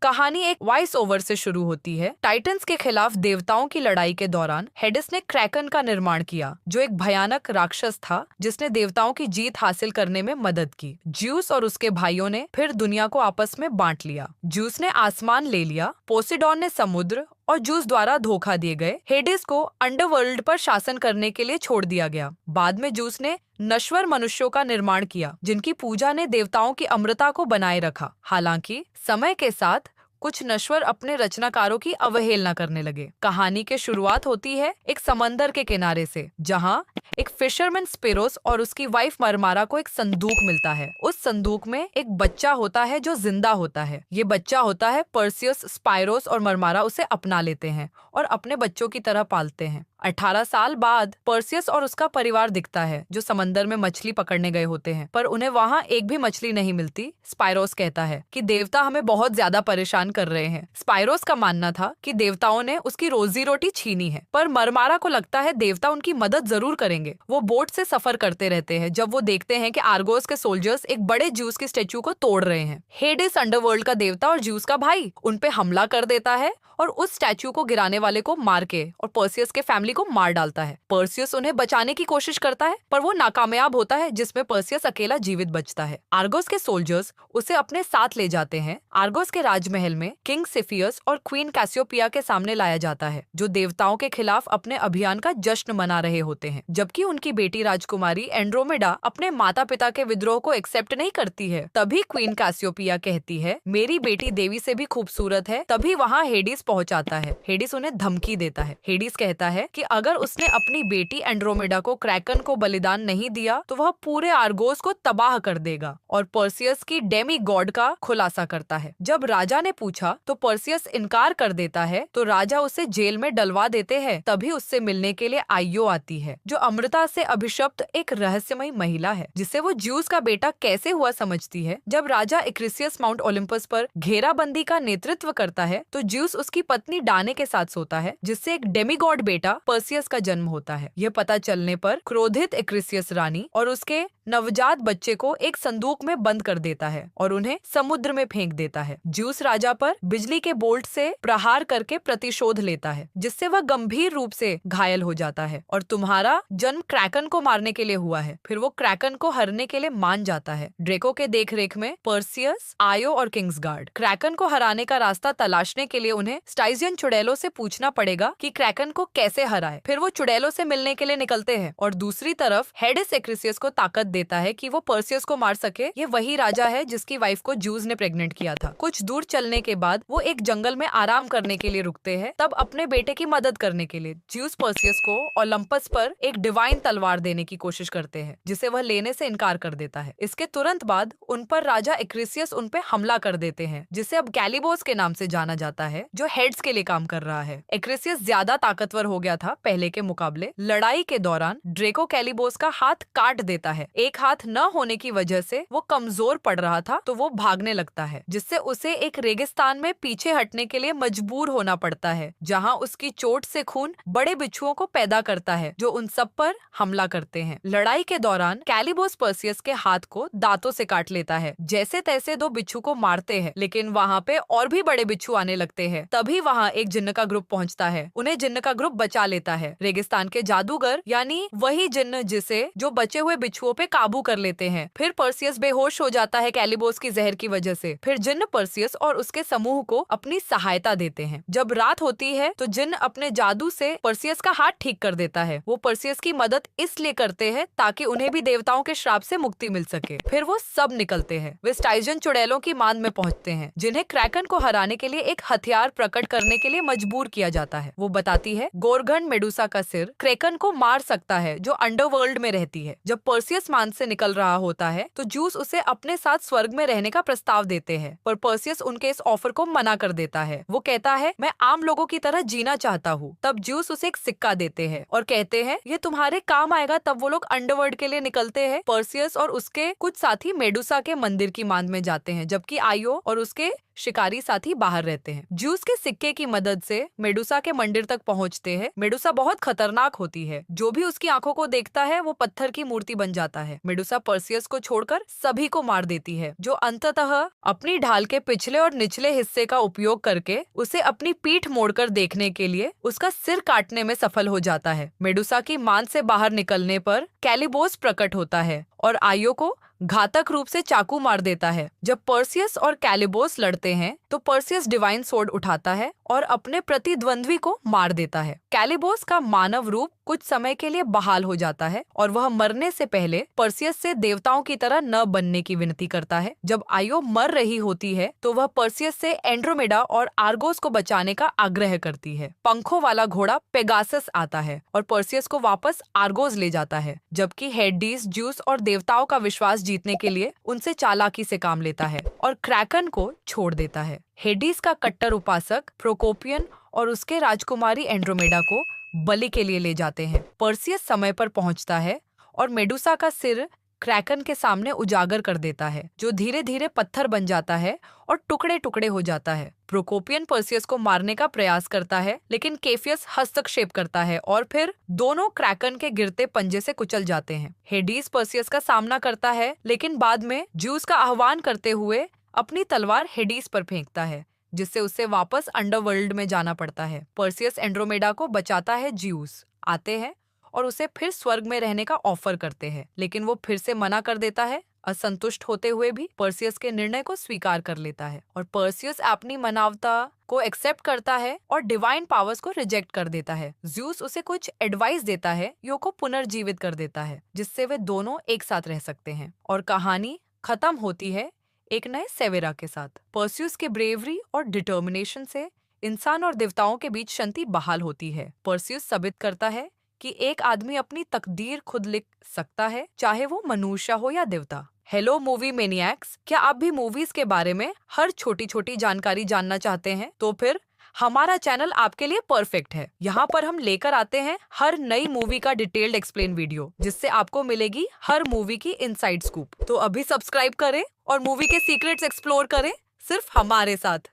कहानी एक voice over से शुरू होती है। टाइटन्स के खिलाफ देवताओं की लड़ाई के दौरान हेडिस ने क्रैकन का निर्माण किया, जो एक भयानक राक्षस था जिसने देवताओं की जीत हासिल करने में मदद की। ज्यूस और उसके भाइयों ने फिर दुनिया को आपस में बांट लिया। ज्यूस ने आसमान ले लिया, पोसेडॉन ने समुद्र, और ज्यूस द्वारा धोखा दिए गए हेडिस को अंडरवर्ल्ड पर शासन करने के लिए छोड़ दिया गया। बाद में ज्यूस ने नश्वर मनुष्यों का निर्माण किया, जिनकी पूजा ने देवताओं की अमरता को बनाए रखा। हालांकि समय के साथ कुछ नश्वर अपने रचनाकारों की अवहेलना करने लगे। कहानी की शुरुआत होती है एक समंदर के किनारे से, जहां एक फिशरमैन स्पिरोस और उसकी वाइफ मरमारा को एक संदूक मिलता है। उस संदूक में एक बच्चा होता है जो जिंदा होता है। ये बच्चा होता है पर्सियस। स्पाइरोस और मरमारा उसे अपना लेते हैं और अपने बच्चों की तरह पालते हैं। 18 साल बाद पर्सियस और उसका परिवार दिखता है, जो समंदर में मछली पकड़ने गए होते हैं, पर उन्हें वहाँ एक भी मछली नहीं मिलती। स्पाइरोस कहता है कि देवता हमें बहुत ज्यादा परेशान कर रहे हैं। स्पाइरोस का मानना था कि देवताओं ने उसकी रोजी रोटी छीनी है, पर मरमारा को लगता है देवता उनकी मदद जरूर करेंगे। वो बोट से सफर करते रहते हैं जब वो देखते हैं कि आर्गोस के सोल्जर्स एक बड़े ज्यूस की स्टेच्यू को तोड़ रहे हैं। हेडिस, अंडरवर्ल्ड का देवता और ज्यूस का भाई, उन पे हमला कर देता है और उस स्टैच्यू को गिराने वाले को मार के और पर्सियस के फैमिली को मार डालता है। पर्सियस उन्हें बचाने की कोशिश करता है, पर वो नाकामयाब होता है, जिसमें पर्सियस अकेला जीवित बचता है। आर्गोस के सोल्जर्स उसे अपने साथ ले जाते हैं। आर्गोस के राजमहल में किंग सिफियस और क्वीन कैसियोपिया के सामने लाया जाता है, जो देवताओं के खिलाफ अपने अभियान का जश्न मना रहे होते हैं। जबकि उनकी बेटी राजकुमारी एंड्रोमेडा अपने माता पिता के विद्रोह को एक्सेप्ट नहीं करती है। तभी क्वीन कैसियोपिया कहती है, मेरी बेटी देवी से भी खूबसूरत है। तभी वहाँ हेडिस पहुंचाता है। हेडिस उन्हें धमकी देता है। हेडिस कहता है कि अगर उसने अपनी बेटी एंड्रोमेडा को क्रैकन को बलिदान नहीं दिया तो वह पूरे आर्गोस को तबाह कर देगा, और पर्सियस की डेमी गॉड का खुलासा करता है। जब राजा ने पूछा तो पर्सियस इनकार कर देता है, तो राजा उसे जेल में डलवा देते हैं। तभी उससे मिलने के लिए आइयो आती है, जो अमृता से अभिशप्त एक रहस्यमयी महिला है, जिसे वो ज्यूस का बेटा कैसे हुआ समझती है। जब राजा एक्रिसियस माउंट ओलिम्पस पर घेराबंदी का नेतृत्व करता है, तो ज्यूस उसकी पत्नी डाने के साथ सोता है, जिससे एक डेमीगॉड बेटा पर्सियस का जन्म होता है। यह पता चलने पर क्रोधित एक्रिसियस रानी और उसके नवजात बच्चे को एक संदूक में बंद कर देता है और उन्हें समुद्र में फेंक देता है। ज्यूस राजा पर बिजली के बोल्ट से प्रहार करके प्रतिशोध लेता है, जिससे वह गंभीर रूप से घायल हो जाता है। और तुम्हारा जन्म क्रैकन को मारने के लिए हुआ है। फिर वो क्रैकन को हरने के लिए मान जाता है। ड्रेको के देखरेख में पर्सियस, आयो और किंग्सगार्ड क्रैकन को हराने का रास्ता तलाशने के लिए उन्हें स्टाइजियन चुड़ैलों से पूछना पड़ेगा कि क्रैकन को कैसे हराए। फिर वो चुड़ैलों से मिलने के लिए निकलते हैं, और दूसरी तरफ हेडिस एक्रिसियस को ताकत देता है कि वो पर्सियस को मार सके। ये वही राजा है जिसकी वाइफ को ज्यूस ने प्रेग्नेंट किया था। कुछ दूर चलने के बाद वो एक जंगल में आराम करने के लिए रुकते हैं। तब अपने बेटे की मदद करने के लिए ज्यूस पर्सियस को ओलंपस पर एक डिवाइन तलवार देने की कोशिश करते हैं, जिसे वह लेने से इनकार कर देता है। इसके तुरंत बाद उन पर राजा एक्रिसियस उन पे हमला कर देते हैं, जिसे अब कैलिबोस के नाम से जाना जाता है, जो हेड्स के लिए काम कर रहा है। एक्रिसियस ज्यादा ताकतवर हो गया था पहले के मुकाबले। लड़ाई के दौरान ड्रेको कैलिबोस का हाथ काट देता है। एक हाथ न होने की वजह से वो कमजोर पड़ रहा था, तो वो भागने लगता है, जिससे उसे एक रेगिस्तान में पीछे हटने के लिए मजबूर होना पड़ता है, जहां उसकी चोट से खून बड़े बिच्छुओं को पैदा करता है, जो उन सब पर हमला करते हैं। लड़ाई के दौरान कैलिबोस पर्सियस के हाथ को दांतों से काट लेता है। जैसे तैसे दो बिच्छू को मारते हैं, लेकिन वहाँ पे और भी बड़े बिच्छू आने लगते हैं। तभी वहाँ एक जिन्न का ग्रुप पहुँचता है। उन्हें जिन्न का ग्रुप बचा लेता है। रेगिस्तान के जादूगर, यानी वही जिन्न जिसे जो बचे हुए बिच्छुओं पे काबू कर लेते हैं। फिर पर्सियस बेहोश हो जाता है कैलिबोस की जहर की वजह से। फिर जिन्न पर्सियस और उसके समूह को अपनी सहायता देते हैं। जब रात होती है तो जिन्न अपने जादू से पर्सियस का हाथ ठीक कर देता है। वो पर्सियस की मदद इसलिए करते हैं ताकि उन्हें भी देवताओं के श्राप से मुक्ति मिल सके। फिर वो सब निकलते हैं। वे स्टाइजियन चुड़ैलों की मांद में पहुंचते हैं, जिन्हें क्रैकन को हराने के लिए एक हथियार प्रकट करने के लिए मजबूर किया जाता है। वो बताती है, गोरघन मेडुसा का सिर क्रैकन को मार सकता है, जो अंडरवर्ल्ड में रहती है। जब पर्सियस मांद से निकल रहा होता है तो ज्यूस उसे अपने साथ स्वर्ग में रहने का प्रस्ताव देते हैं, पर पर्सियस उनके इस ऑफर को मना कर देता है। वो कहता है, मैं आम लोगों की तरह जीना चाहता हूँ। तब ज्यूस उसे एक सिक्का देते हैं और कहते हैं, ये तुम्हारे काम आएगा। तब वो लोग अंडरवर्ल्ड के लिए निकलते हैं। पर्सियस और उसके कुछ साथी मेडुसा के मंदिर की मांद में जाते हैं, जबकि आयो और उसके शिकारी साथी बाहर रहते हैं। ज्यूस के सिक्के की मदद से मेडुसा के मंदिर तक पहुंचते हैं। मेडुसा बहुत खतरनाक होती है। जो भी उसकी आंखों को देखता है वो पत्थर की मूर्ति बन जाता है। मेडुसा पर्सियस को छोड़कर सभी को मार देती है, जो अंततः अपनी ढाल के पिछले और निचले हिस्से का उपयोग करके उसे अपनी पीठ मोड़कर देखने के लिए उसका सिर काटने में सफल हो जाता है। मेडुसा की मान से बाहर निकलने पर कैलिबोस प्रकट होता है और आयो को घातक रूप से चाकू मार देता है। जब पर्सियस और कैलिबोस लड़ते हैं तो पर्सियस डिवाइन सोर्ड उठाता है और अपने प्रतिद्वंद्वी को मार देता है। कैलिबोस का मानव रूप कुछ समय के लिए बहाल हो जाता है और वह मरने से पहले पर्सियस से देवताओं की तरह न बनने की विनती करता है। जब आयो मर रही होती है तो वह पर्सियस से एंड्रोमेडा और आर्गोस को बचाने का आग्रह करती है। पंखों वाला घोड़ा पेगासस आता है और पर्सियस को वापस आर्गोस ले जाता है, जबकि हेडीस ज्यूस और देवताओं का विश्वास जीतने के लिए उनसे चालाकी से काम लेता है और क्रैकन को छोड़ देता है। हेडीस का कट्टर उपासक प्रोकोपियन और उसके राजकुमारी एंड्रोमेडा को बलि के लिए ले जाते हैं। पर्सियस समय पर पहुंचता है और मेडुसा का सिर क्रैकन के सामने उजागर कर देता है, जो धीरे धीरे पत्थर बन जाता है और टुकड़े टुकड़े हो जाता है। प्रोकोपियन पर्सियस को मारने का प्रयास करता है, लेकिन केफियस हस्तक्षेप करता है और फिर दोनों क्रैकन के गिरते पंजे से कुचल जाते हैं। हेडीस पर्सियस का सामना करता है, लेकिन बाद में ज्यूस का आह्वान करते हुए अपनी तलवार हेडीस पर फेंकता है, जिससे उसे वापस अंडरवर्ल्ड में जाना पड़ता है। पर्सियस एंड्रोमेडा को बचाता है। ज्यूस आते हैं और उसे फिर स्वर्ग में रहने का ऑफर करते हैं, लेकिन वो फिर से मना कर देता है। असंतुष्ट होते हुए भी पर्सियस के निर्णय को स्वीकार कर लेता है और पर्सियस अपनी मानवता को एक्सेप्ट करता है और डिवाइन पावर्स को रिजेक्ट कर देता है। ज्यूस उसे कुछ एडवाइस देता है, यो को पुनर्जीवित कर देता है, जिससे वे दोनों एक साथ रह सकते हैं और कहानी खत्म होती है एक नए सेवेरा के साथ। पर्सियस के ब्रेवरी और डिटर्मिनेशन से इंसान और देवताओं के बीच शांति बहाल होती है। पर्सियस साबित करता है कि एक आदमी अपनी तकदीर खुद लिख सकता है, चाहे वो मनुष्य हो या देवता। हेलो मूवी मेनिएक्स, क्या आप भी मूवीज के बारे में हर छोटी छोटी जानकारी जानना चाहते हैं? तो फिर हमारा चैनल आपके लिए परफेक्ट है। यहाँ पर हम लेकर आते हैं हर नई मूवी का डिटेल्ड एक्सप्लेन वीडियो, जिससे आपको मिलेगी हर मूवी की इनसाइड स्कूप। तो अभी सब्सक्राइब करें और मूवी के सीक्रेट्स एक्सप्लोर करें सिर्फ हमारे साथ।